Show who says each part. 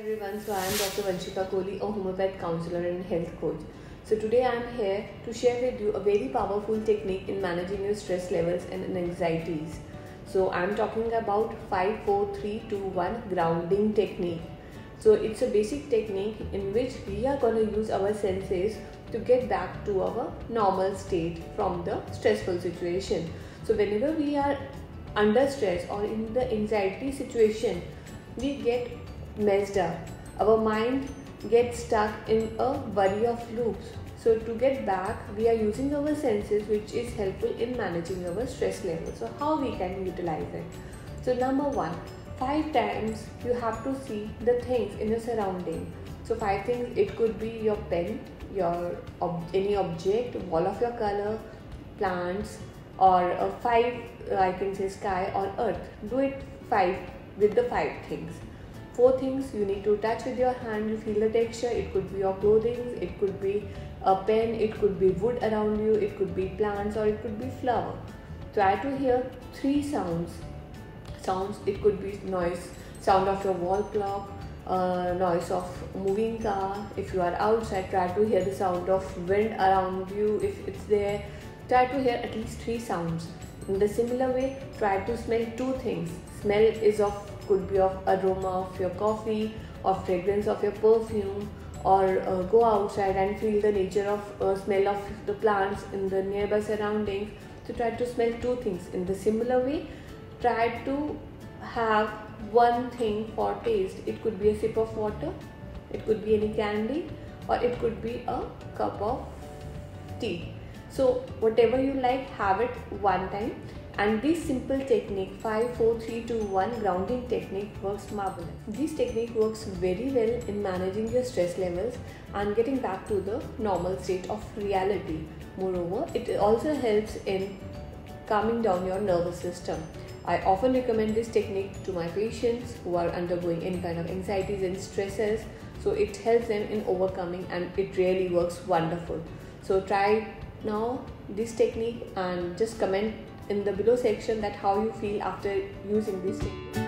Speaker 1: Everyone, so I am Dr. Vanshika Kohli, a homeopath counselor and health coach. So today I am here to share with you a very powerful technique in managing your stress levels and anxieties. So I am talking about 5 4 3 2 1 grounding technique. So it's a basic technique in which we are going to use our senses to get back to our normal state from the stressful situation. So whenever we are under stress or in the anxiety situation, we get messed up. Our mind gets stuck in a worry of loops. So to get back, we are using our senses, which is helpful in managing our stress level. So how we can utilize it? So number one, 5 times you have to see the things in your surrounding. So 5 things, it could be your pen, your any object, wall of your color, plants, or 5 I can say sky or earth. Do it 5 with the 5 things. 4 things you need to touch with your hand, you feel the texture. It could be your clothing, it could be a pen, it could be wood around you, it could be plants, or it could be flower. Try to hear 3 sounds. It could be noise, sound of your wall clock, noise of moving car. If you are outside, try to hear the sound of wind around you if it's there. Try to hear at least 3 sounds. In the similar way, try to smell 2 things. Smell is could be of aroma of your coffee or fragrance of your perfume, or go outside and feel the nature of smell of the plants in the nearby surroundings. So try to smell 2 things. In the similar way, try to have 1 thing for taste. It could be a sip of water, it could be any candy, or it could be a cup of tea. So whatever you like, have it 1 time. And this simple technique, 5 4 3 2 1 grounding technique, works marvelous. This technique works very well in managing your stress levels and getting back to the normal state of reality. Moreover, it also helps in calming down your nervous system. I often recommend this technique to my patients who are undergoing any kind of anxieties and stresses. So it helps them in overcoming, and it really works wonderful. So try now this technique and just comment in the below section that how you feel after using this technique.